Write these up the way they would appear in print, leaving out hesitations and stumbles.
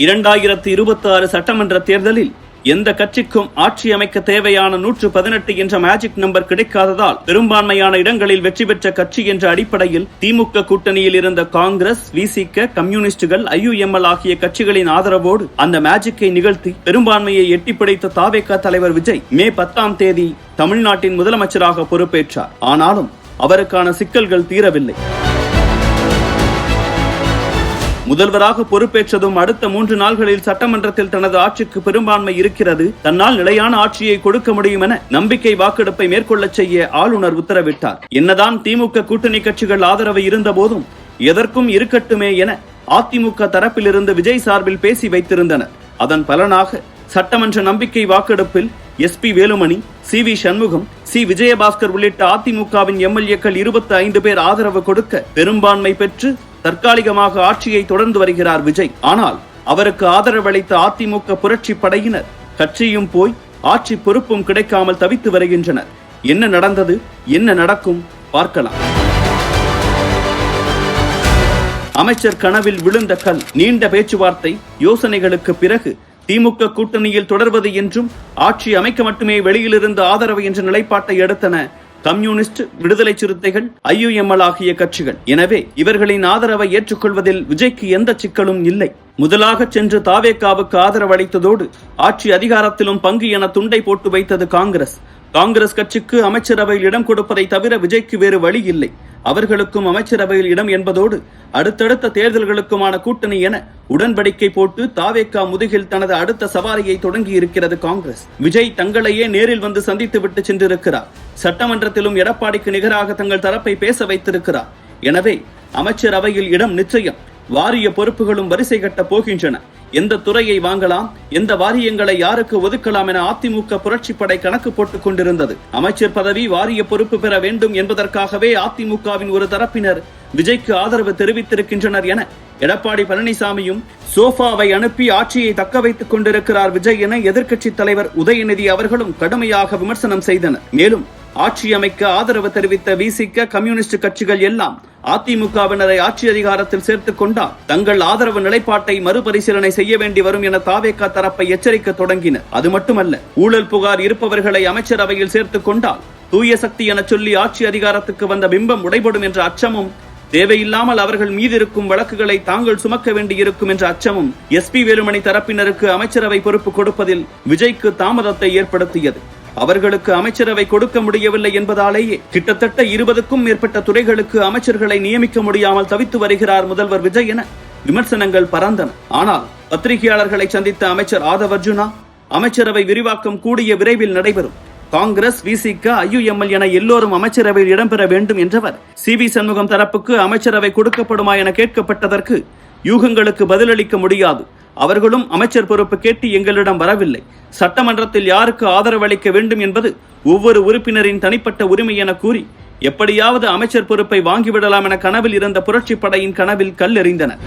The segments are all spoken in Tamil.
2026 சட்டமன்ற தேர்தலில் எந்த கட்சிக்கும் ஆட்சி அமைக்க தேவையான 118 என்ற மேஜிக் நம்பர் கிடைக்காததால் பெரும்பான்மையான இடங்களில் வெற்றி பெற்ற கட்சி என்ற அடிப்படையில் திமுக கூட்டணியில் இருந்த காங்கிரஸ், விசிக, கம்யூனிஸ்டுகள், IUML ஆகிய கட்சிகளின் ஆதரவோடு அந்த மேஜிக்கை நிகழ்த்தி பெரும்பான்மையை எட்டிப்பிடித்த தாவேகா தலைவர் விஜய் மே 10ஆம் தேதி தமிழ்நாட்டின் முதலமைச்சராக பொறுப்பேற்றார். ஆனாலும் அவருக்கான சிக்கல்கள் தீரவில்லை. முதல்வராக பொறுப்பேற்றதும் அடுத்த 3 நாள்களில் சட்டமன்றத்தில் தனது ஆட்சிக்கு பெரும்பான்மை இருக்கிறது, தன்னால் நிலையான ஆட்சியை கொடுக்க முடியும் என நம்பிக்கை வாக்கெடுப்பை மேற்கொள்ள செய்ய ஆளுநர் உத்தரவிட்டார். என்னதான் திமுக கூட்டணி கட்சிகள் ஆதரவு இருந்த போதும் எதற்கும் இருக்கட்டுமே என அதிமுக தரப்பிலிருந்து விஜய் சார்பில் பேசி வைத்திருந்தனர். அதன் பலனாக சட்டமன்ற நம்பிக்கை வாக்கெடுப்பில் SP Velumani, CV Shanmugam, C Vijayabaskar உள்ளிட்ட அதிமுகவின் MLAக்கள் 25 பேர் ஆதரவு கொடுக்க பெரும்பான்மை பெற்று தற்காலிகமாக ஆட்சியை தொடர்ந்து வருகிறார் விஜய். ஆனால் அவருக்கு ஆதரவளித்த அதிமுக புரட்சி படையினர் கட்சியும் போய் ஆட்சி பொறுப்பும் கிடைக்காமல் தவித்து வருகின்றனர். என்ன நடந்தது, என்ன நடக்கும் பார்க்கலாம். அமைச்சர் கனவில் விழுந்த கல். நீண்ட பேச்சுவார்த்தை, யோசனைகளுக்கு பிறகு திமுக கூட்டணியில் தொடர்வது என்றும் ஆட்சி அமைக்க மட்டுமே வெளியிலிருந்து ஆதரவு என்ற நிலைப்பாட்டை எடுத்தன கம்யூனிஸ்ட், விடுதலை சிறுத்தைகள், IUML ஆகிய கட்சிகள். எனவே இவர்களின் ஆதரவை ஏற்றுக்கொள்வதில் விஜய்க்கு எந்த சிக்கலும் இல்லை. முதலாக சென்று தாவேகாவுக்கு ஆதரவு அளித்ததோடு ஆட்சி அதிகாரத்திலும் பங்கு என துண்டை போட்டு வைத்தது காங்கிரஸ். காங்கிரஸ் கட்சிக்கு அமைச்சரவையில் இடம் கொடுப்பதை தவிர விஜய்க்கு வேறு வழி இல்லை. அவர்களுக்கும் அமைச்சரவையில் இடம் என்பதோடு அடுத்தடுத்த தேர்தல்களுக்குமான கூட்டணி என உடன்படிக்கை போட்டு தாவேகா முதுகில் தனது அடுத்த சவாரியை தொடங்கி இருக்கிறது காங்கிரஸ். விஜய் தங்களையே நேரில் வந்து சந்தித்து விட்டு சென்றிருக்கிறார். சட்டமன்றத்திலும் எடப்பாடிக்கு நிகராக தங்கள் தரப்பை பேச வைத்திருக்கிறார். எனவே அமைச்சரவையில் இடம் நிச்சயம். வாரிய பொறுப்புகளும் வரிசை கட்ட போகின்றன. எந்த துறையை வாங்கலாம், எந்த வாரியங்களை யாருக்கு ஒதுக்கலாம் என அதிமுக புரட்சி படை கணக்கு போட்டுக் கொண்டிருந்தது. அமைச்சர் பதவி, வாரிய பொறுப்பு பெற வேண்டும் என்பதற்காகவே அதிமுகவின் ஒரு தரப்பினர் விஜய்க்கு ஆதரவு தெரிவித்திருக்கின்றனர் என எடப்பாடி பழனிசாமியும் சோஃபாவை அனுப்பி ஆட்சியை தக்க வைத்துக் கொண்டிருக்கிறார் விஜய் என எதிர்க்கட்சி தலைவர் உதயநிதி அவர்களும் கடுமையாக விமர்சனம் செய்தனர். மேலும் ஆட்சி அமைக்க ஆதரவு தெரிவித்த விசிக, கம்யூனிஸ்ட் கட்சிகள் எல்லாம் அதிமுகவினரை ஆட்சி அதிகாரத்தில் சேர்த்துக் கொண்டால் தங்கள் ஆதரவு நிலைப்பாட்டை மறுபரிசீலனை செய்ய வேண்டி வரும் என தாவேகா தரப்பை எச்சரிக்க தொடங்கினர். அது மட்டுமல்ல, ஊழல் புகார் இருப்பவர்களை அமைச்சரவையில் சேர்த்துக் கொண்டால் தூய சக்தி என சொல்லி ஆட்சி அதிகாரத்துக்கு வந்த பிம்பம் உடைபடும் என்ற அச்சமும், தேவையில்லாமல் அவர்கள் மீது இருக்கும் வழக்குகளை தாங்கள் சுமக்க வேண்டியிருக்கும் என்ற அச்சமும் SP வேலுமணி தரப்பினருக்கு அமைச்சரவை பொறுப்பு கொடுப்பதில் விஜய்க்கு தாமதத்தை ஏற்படுத்தியது. அவர்களுக்கு அமைச்சரவை கொடுக்க முடியவில்லை என்பதாலேயே கிட்டத்தட்ட 20க்கும் மேற்பட்ட துறைகளுக்கு அமைச்சர்களை நியமிக்க முடியாமல் தவித்து வருகிறார் முதல்வர் விஜய் என விமர்சனங்கள் பறந்தன. ஆனால் பத்திரிகையாளர்களை சந்தித்த அமைச்சர் ஆதவ் அர்ஜுனா, அமைச்சரவை விரிவாக்கம் கூடிய விரைவில் நடைபெறும். காங்கிரஸ், விசிக, IUML என எல்லோரும் அமைச்சரவையில் இடம்பெற வேண்டும் என்றவர். CV சண்முகம் தரப்புக்கு அமைச்சரவை கொடுக்கப்படுமா என கேட்கப்பட்டதற்கு யூகங்களுக்கு பதிலளிக்க முடியாது. அவர்களும் அமைச்சர் பொறுப்பு கேட்டு எங்களிடம் வரவில்லை. சட்டமன்றத்தில் யாருக்கு ஆதரவு அளிக்க வேண்டும் என்பது ஒவ்வொரு உறுப்பினரின் தனிப்பட்ட உரிமை என கூறி எப்படியாவது அமைச்சர் பொறுப்பை வாங்கிவிடலாம் என கனவில் இருந்த புரட்சி படையின் கனவில் கல் எறிந்தனர்.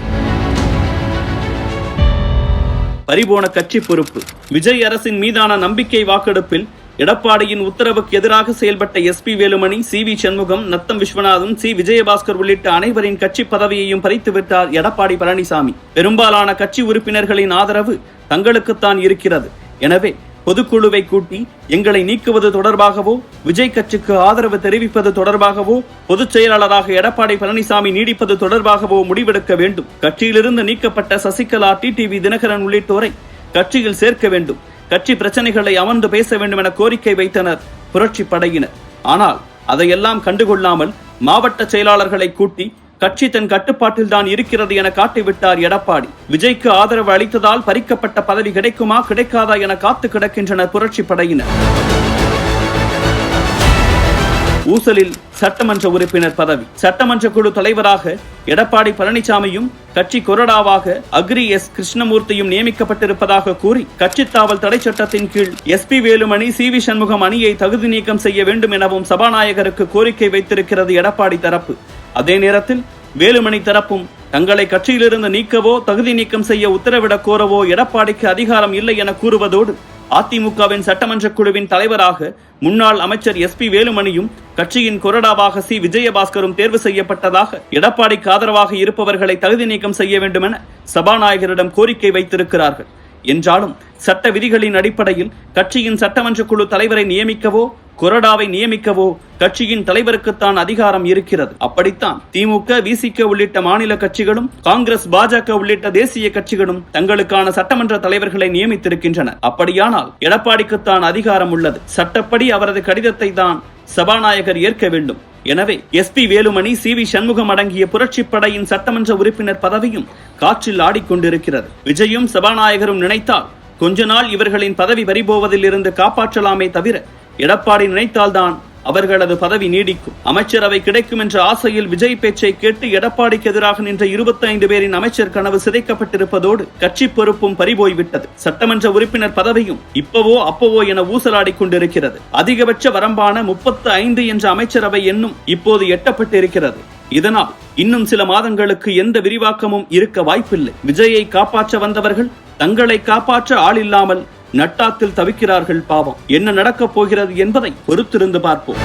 பறிபோன கட்சி பொறுப்பு. விஜய் அரசின் மீதான நம்பிக்கை வாக்கெடுப்பில் எடப்பாடியின் உத்தரவுக்கு எதிராக செயல்பட்ட SP Velumani, CV Shanmugam, Natham Viswanathan, C Vijayabaskar உள்ளிட்ட அனைவரின் கட்சி பதவியையும் பறித்துவிட்டார் எடப்பாடி பழனிசாமி. பெரும்பாலான கட்சி உறுப்பினர்களின் ஆதரவு தங்களுக்குத்தான் இருக்கிறது. எனவே பொதுக்குழுவை கூட்டி எங்களை நீக்குவது தொடர்பாகவோ, விஜய் கட்சிக்கு ஆதரவு தெரிவிப்பது தொடர்பாகவோ, பொதுச் செயலாளராக எடப்பாடி பழனிசாமி நீடிப்பது தொடர்பாகவோ முடிவெடுக்க வேண்டும். கட்சியிலிருந்து நீக்கப்பட்ட சசிகலா, TTV தினகரன் உள்ளிட்டோரை கட்சியில் சேர்க்க வேண்டும். கட்சி பிரச்சனைகளை அமர்ந்து பேச வேண்டும் என கோரிக்கை வைத்தனர் புரட்சி படையினர். ஆனால் அதையெல்லாம் கண்டுகொள்ளாமல் மாவட்ட செயலாளர்களை கூட்டி கட்சி தன் கட்டுப்பாட்டில் தான் இருக்கிறது என காட்டிவிட்டார் எடப்பாடி. விஜய்க்கு ஆதரவு அளித்ததால் பறிக்கப்பட்ட பதவி கிடைக்குமா கிடைக்காதா என காத்து கிடக்கின்றனர் புரட்சி படையினர். ஊசலில் சட்டமன்ற உறுப்பினர் பதவி. சட்டமன்ற குழு தலைவராக எடப்பாடி பழனிசாமியும் கட்சி கொறடாவாக அக்ரி S கிருஷ்ணமூர்த்தியும் நியமிக்கப்பட்டிருப்பதாக கூறி கட்சி தாவல் தடை சட்டத்தின் கீழ் SP வேலுமணி, CV சண்முகம் அணியை தகுதி நீக்கம் செய்ய வேண்டும் எனவும் சபாநாயகருக்கு கோரிக்கை வைத்திருக்கிறது எடப்பாடி தரப்பு. அதே நேரத்தில் வேலுமணி தரப்பும் தங்களை கட்சியிலிருந்து நீக்கவோ தகுதி நீக்கம் செய்ய உத்தரவிடக் கோரவோ எடப்பாடிக்கு அதிகாரம் இல்லை என கூறுவதோடு அதிமுகவின் சட்டமன்ற குழுவின் தலைவராக முன்னாள் அமைச்சர் SP வேலுமணியும் கட்சியின் கொறடாவாக C விஜயபாஸ்கரும் தேர்வு செய்யப்பட்டதாக எடப்பாடிக்கு ஆதரவாக இருப்பவர்களை தகுதி நீக்கம் செய்ய வேண்டும் என சபாநாயகரிடம் கோரிக்கை வைத்திருக்கிறார்கள். என்றாலும் சட்ட விதிகளின் அடிப்படையில் கட்சியின் சட்டமன்ற குழு தலைவரை நியமிக்கவோ கொறடாவை நியமிக்கவோ கட்சியின் தலைவருக்குத்தான் அதிகாரம் இருக்கிறது. அப்படித்தான் திமுக, VCK உள்ளிட்ட மாநில கட்சிகளும் காங்கிரஸ், பாஜக உள்ளிட்ட தேசிய கட்சிகளும் தங்களுக்கான சட்டமன்ற தலைவர்களை நியமித்திருக்கின்றன. அப்படியானால் எடப்பாடிக்குத்தான் அதிகாரம் உள்ளது. சட்டப்படி அவரது கடிதத்தை தான் சபாநாயகர் ஏற்க வேண்டும். எனவே SP வேலுமணி, CV சண்முகம் அடங்கிய புரட்சிப்படையின் சட்டமன்ற உறுப்பினர் பதவியும் காற்றில் ஆடிக்கொண்டிருக்கிறது. விஜயும் சபாநாயகரும் நினைத்தால் கொஞ்ச நாள் இவர்களின் பதவி பறிபோவதில் இருந்து காப்பாற்றலாமே தவிர எடப்பாடி நினைத்தால்தான் அவர்களது பதவி நீடிக்கும். அமைச்சரவை கிடைக்கும் என்ற ஆசையில் விஜய் பேச்சை கேட்டு எடப்பாடிக்கு எதிராக நின்ற 25 பேரின் அமைச்சர் கனவு சிதைக்கப்பட்டிருப்பதோடு கட்சி பொறுப்பும் பறிபோய்விட்டது. சட்டமன்ற உறுப்பினர் பதவியும் இப்பவோ அப்பவோ என ஊசலாடி கொண்டிருக்கிறது. அதிகபட்ச வரம்பான 35 என்ற அமைச்சரவை எண்ணும் இப்போது எட்டப்பட்டிருக்கிறது. இதனால் இன்னும் சில மாதங்களுக்கு எந்த விரிவாக்கமும் இருக்க வாய்ப்பில்லை. விஜயை காப்பாற்ற வந்தவர்கள் தங்களை காப்பாற்ற ஆள் இல்லாமல் நட்டாத்தில் தவிக்கிறார்கள். பாவம். என்ன நடக்கப் போகிறது என்பதை பொறுத்திருந்து பார்ப்போம்.